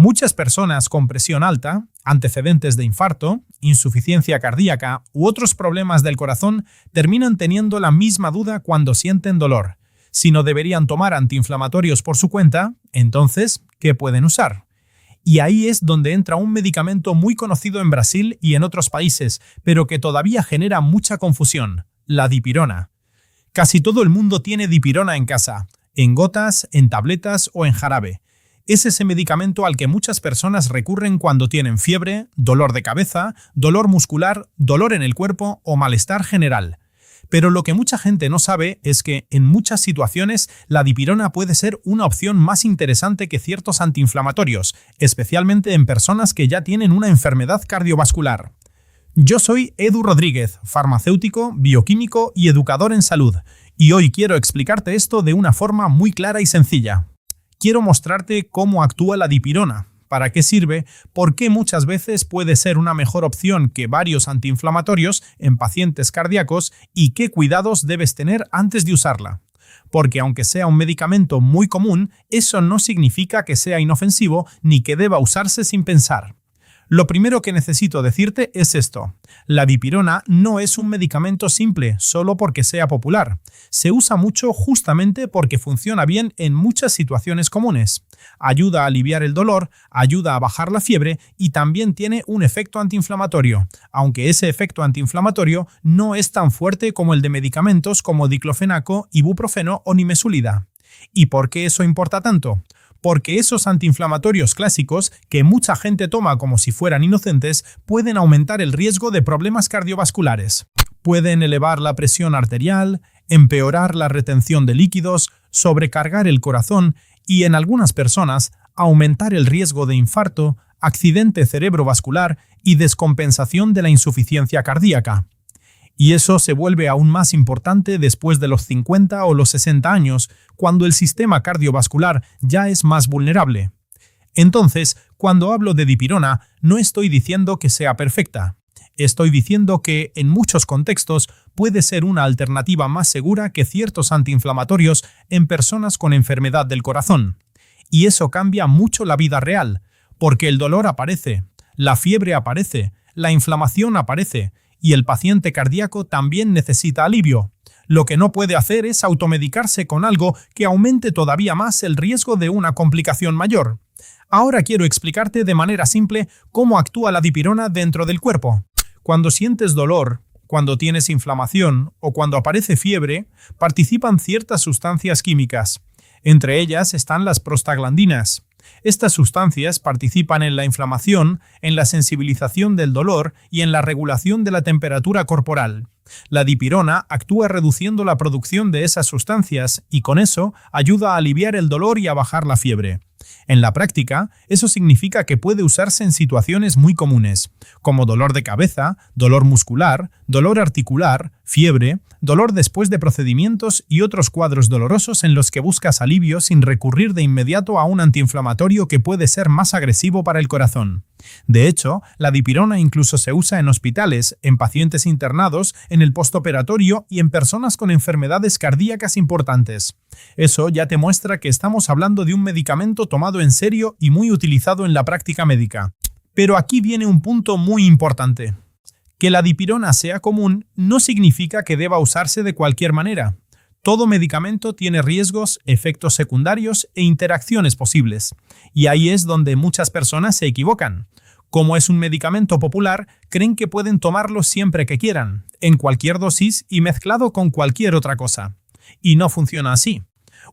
Muchas personas con presión alta, antecedentes de infarto, insuficiencia cardíaca u otros problemas del corazón terminan teniendo la misma duda cuando sienten dolor. Si no deberían tomar antiinflamatorios por su cuenta, entonces, ¿qué pueden usar? Y ahí es donde entra un medicamento muy conocido en Brasil y en otros países, pero que todavía genera mucha confusión: la dipirona. Casi todo el mundo tiene dipirona en casa, en gotas, en tabletas o en jarabe. Es ese medicamento al que muchas personas recurren cuando tienen fiebre, dolor de cabeza, dolor muscular, dolor en el cuerpo o malestar general. Pero lo que mucha gente no sabe es que, en muchas situaciones, la dipirona puede ser una opción más interesante que ciertos antiinflamatorios, especialmente en personas que ya tienen una enfermedad cardiovascular. Yo soy Edu Rodríguez, farmacéutico, bioquímico y educador en salud, y hoy quiero explicarte esto de una forma muy clara y sencilla. Quiero mostrarte cómo actúa la dipirona, para qué sirve, por qué muchas veces puede ser una mejor opción que varios antiinflamatorios en pacientes cardíacos y qué cuidados debes tener antes de usarla. Porque aunque sea un medicamento muy común, eso no significa que sea inofensivo ni que deba usarse sin pensar. Lo primero que necesito decirte es esto: la dipirona no es un medicamento simple solo porque sea popular. Se usa mucho justamente porque funciona bien en muchas situaciones comunes. Ayuda a aliviar el dolor, ayuda a bajar la fiebre y también tiene un efecto antiinflamatorio, aunque ese efecto antiinflamatorio no es tan fuerte como el de medicamentos como diclofenaco, ibuprofeno o nimesulida. ¿Y por qué eso importa tanto? Porque esos antiinflamatorios clásicos, que mucha gente toma como si fueran inocentes, pueden aumentar el riesgo de problemas cardiovasculares. Pueden elevar la presión arterial, empeorar la retención de líquidos, sobrecargar el corazón y, en algunas personas, aumentar el riesgo de infarto, accidente cerebrovascular y descompensación de la insuficiencia cardíaca. Y eso se vuelve aún más importante después de los 50 o los 60 años, cuando el sistema cardiovascular ya es más vulnerable. Entonces, cuando hablo de dipirona, no estoy diciendo que sea perfecta. Estoy diciendo que, en muchos contextos, puede ser una alternativa más segura que ciertos antiinflamatorios en personas con enfermedad del corazón. Y eso cambia mucho la vida real, porque el dolor aparece, la fiebre aparece, la inflamación aparece, y el paciente cardíaco también necesita alivio. Lo que no puede hacer es automedicarse con algo que aumente todavía más el riesgo de una complicación mayor. Ahora quiero explicarte de manera simple cómo actúa la dipirona dentro del cuerpo. Cuando sientes dolor, cuando tienes inflamación o cuando aparece fiebre, participan ciertas sustancias químicas. Entre ellas están las prostaglandinas. Estas sustancias participan en la inflamación, en la sensibilización del dolor y en la regulación de la temperatura corporal. La dipirona actúa reduciendo la producción de esas sustancias y con eso ayuda a aliviar el dolor y a bajar la fiebre. En la práctica, eso significa que puede usarse en situaciones muy comunes, como dolor de cabeza, dolor muscular, dolor articular, fiebre, dolor después de procedimientos y otros cuadros dolorosos en los que buscas alivio sin recurrir de inmediato a un antiinflamatorio que puede ser más agresivo para el corazón. De hecho, la dipirona incluso se usa en hospitales, en pacientes internados, en el postoperatorio y en personas con enfermedades cardíacas importantes. Eso ya te muestra que estamos hablando de un medicamento tomado en serio y muy utilizado en la práctica médica. Pero aquí viene un punto muy importante. Que la dipirona sea común no significa que deba usarse de cualquier manera. Todo medicamento tiene riesgos, efectos secundarios e interacciones posibles. Y ahí es donde muchas personas se equivocan. Como es un medicamento popular, creen que pueden tomarlo siempre que quieran, en cualquier dosis y mezclado con cualquier otra cosa. Y no funciona así.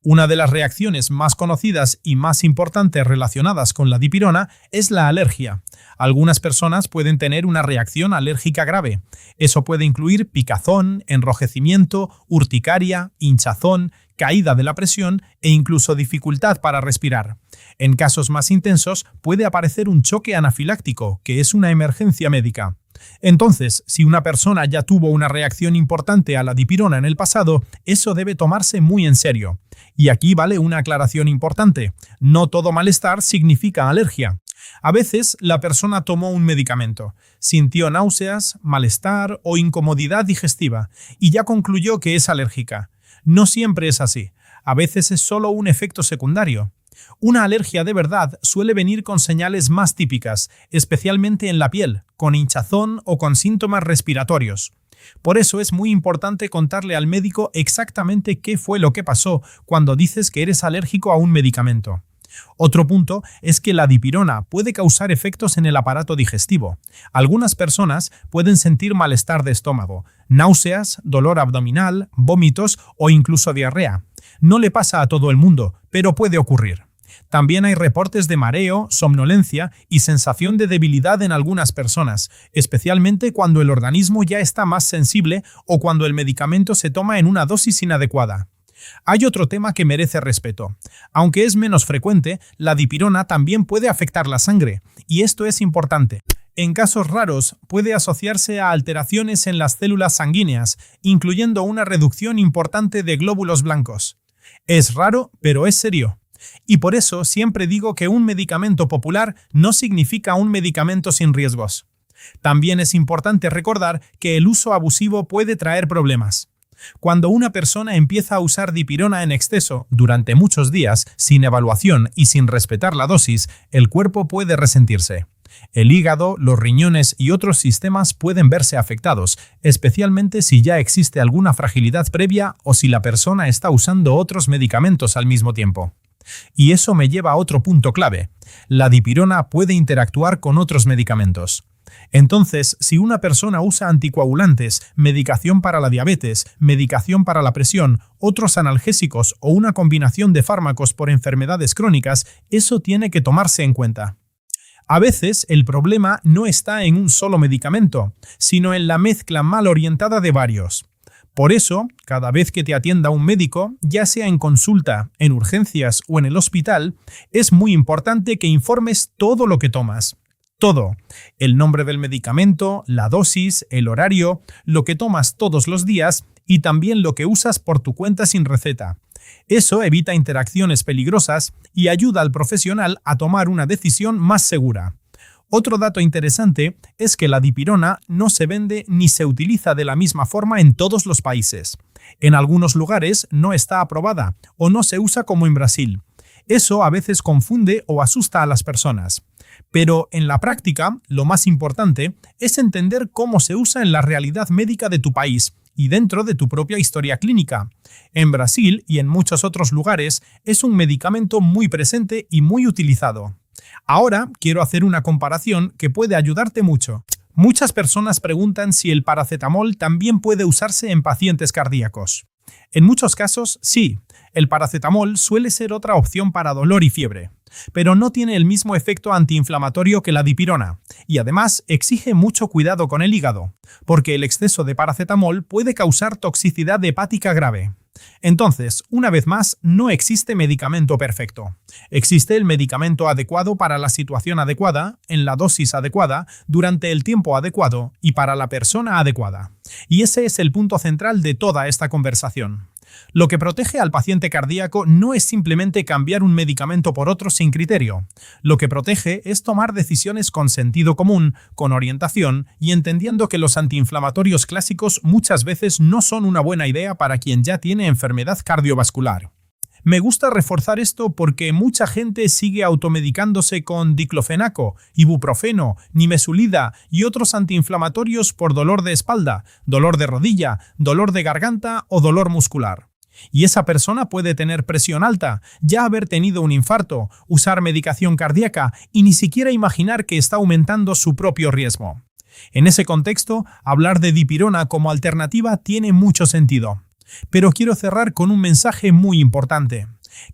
Una de las reacciones más conocidas y más importantes relacionadas con la dipirona es la alergia. Algunas personas pueden tener una reacción alérgica grave. Eso puede incluir picazón, enrojecimiento, urticaria, hinchazón, caída de la presión e incluso dificultad para respirar. En casos más intensos puede aparecer un choque anafiláctico, que es una emergencia médica. Entonces, si una persona ya tuvo una reacción importante a la dipirona en el pasado, eso debe tomarse muy en serio. Y aquí vale una aclaración importante. No todo malestar significa alergia. A veces la persona tomó un medicamento, sintió náuseas, malestar o incomodidad digestiva y ya concluyó que es alérgica. No siempre es así. A veces es solo un efecto secundario. Una alergia de verdad suele venir con señales más típicas, especialmente en la piel, con hinchazón o con síntomas respiratorios. Por eso es muy importante contarle al médico exactamente qué fue lo que pasó cuando dices que eres alérgico a un medicamento. Otro punto es que la dipirona puede causar efectos en el aparato digestivo. Algunas personas pueden sentir malestar de estómago, náuseas, dolor abdominal, vómitos o incluso diarrea. No le pasa a todo el mundo, pero puede ocurrir. También hay reportes de mareo, somnolencia y sensación de debilidad en algunas personas, especialmente cuando el organismo ya está más sensible o cuando el medicamento se toma en una dosis inadecuada. Hay otro tema que merece respeto. Aunque es menos frecuente, la dipirona también puede afectar la sangre, y esto es importante. En casos raros, puede asociarse a alteraciones en las células sanguíneas, incluyendo una reducción importante de glóbulos blancos. Es raro, pero es serio. Y por eso siempre digo que un medicamento popular no significa un medicamento sin riesgos. También es importante recordar que el uso abusivo puede traer problemas. Cuando una persona empieza a usar dipirona en exceso durante muchos días, sin evaluación y sin respetar la dosis, el cuerpo puede resentirse. El hígado, los riñones y otros sistemas pueden verse afectados, especialmente si ya existe alguna fragilidad previa o si la persona está usando otros medicamentos al mismo tiempo. Y eso me lleva a otro punto clave. La dipirona puede interactuar con otros medicamentos. Entonces, si una persona usa anticoagulantes, medicación para la diabetes, medicación para la presión, otros analgésicos o una combinación de fármacos por enfermedades crónicas, eso tiene que tomarse en cuenta. A veces el problema no está en un solo medicamento, sino en la mezcla mal orientada de varios. Por eso, cada vez que te atienda un médico, ya sea en consulta, en urgencias o en el hospital, es muy importante que informes todo lo que tomas. Todo. El nombre del medicamento, la dosis, el horario, lo que tomas todos los días y también lo que usas por tu cuenta sin receta. Eso evita interacciones peligrosas y ayuda al profesional a tomar una decisión más segura. Otro dato interesante es que la dipirona no se vende ni se utiliza de la misma forma en todos los países. En algunos lugares no está aprobada o no se usa como en Brasil. Eso a veces confunde o asusta a las personas. Pero en la práctica, lo más importante es entender cómo se usa en la realidad médica de tu país y dentro de tu propia historia clínica. En Brasil y en muchos otros lugares es un medicamento muy presente y muy utilizado. Ahora quiero hacer una comparación que puede ayudarte mucho. Muchas personas preguntan si el paracetamol también puede usarse en pacientes cardíacos. En muchos casos, sí. El paracetamol suele ser otra opción para dolor y fiebre, pero no tiene el mismo efecto antiinflamatorio que la dipirona y además exige mucho cuidado con el hígado, porque el exceso de paracetamol puede causar toxicidad hepática grave. Entonces, una vez más, no existe medicamento perfecto. Existe el medicamento adecuado para la situación adecuada, en la dosis adecuada, durante el tiempo adecuado y para la persona adecuada. Y ese es el punto central de toda esta conversación. Lo que protege al paciente cardíaco no es simplemente cambiar un medicamento por otro sin criterio. Lo que protege es tomar decisiones con sentido común, con orientación y entendiendo que los antiinflamatorios clásicos muchas veces no son una buena idea para quien ya tiene enfermedad cardiovascular. Me gusta reforzar esto porque mucha gente sigue automedicándose con diclofenaco, ibuprofeno, nimesulida y otros antiinflamatorios por dolor de espalda, dolor de rodilla, dolor de garganta o dolor muscular. Y esa persona puede tener presión alta, ya haber tenido un infarto, usar medicación cardíaca y ni siquiera imaginar que está aumentando su propio riesgo. En ese contexto, hablar de dipirona como alternativa tiene mucho sentido. Pero quiero cerrar con un mensaje muy importante.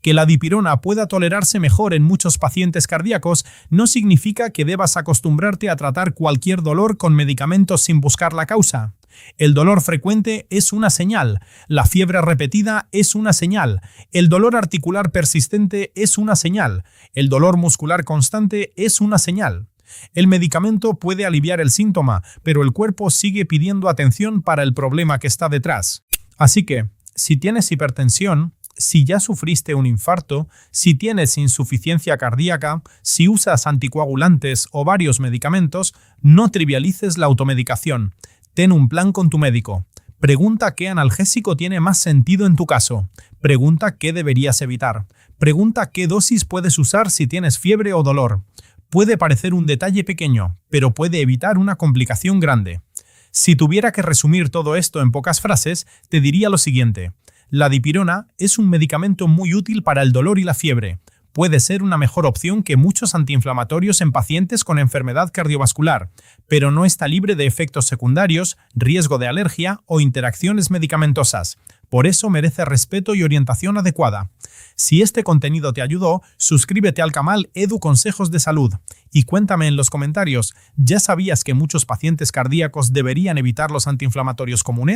Que la dipirona pueda tolerarse mejor en muchos pacientes cardíacos no significa que debas acostumbrarte a tratar cualquier dolor con medicamentos sin buscar la causa. El dolor frecuente es una señal, la fiebre repetida es una señal, el dolor articular persistente es una señal, el dolor muscular constante es una señal. El medicamento puede aliviar el síntoma, pero el cuerpo sigue pidiendo atención para el problema que está detrás. Así que, si tienes hipertensión, si ya sufriste un infarto, si tienes insuficiencia cardíaca, si usas anticoagulantes o varios medicamentos, no trivialices la automedicación. Ten un plan con tu médico. Pregunta qué analgésico tiene más sentido en tu caso. Pregunta qué deberías evitar. Pregunta qué dosis puedes usar si tienes fiebre o dolor. Puede parecer un detalle pequeño, pero puede evitar una complicación grande. Si tuviera que resumir todo esto en pocas frases, te diría lo siguiente. La dipirona es un medicamento muy útil para el dolor y la fiebre. Puede ser una mejor opción que muchos antiinflamatorios en pacientes con enfermedad cardiovascular, pero no está libre de efectos secundarios, riesgo de alergia o interacciones medicamentosas. Por eso merece respeto y orientación adecuada. Si este contenido te ayudó, suscríbete al canal Edu Consejos de Salud y cuéntame en los comentarios, ¿ya sabías que muchos pacientes cardíacos deberían evitar los antiinflamatorios comunes?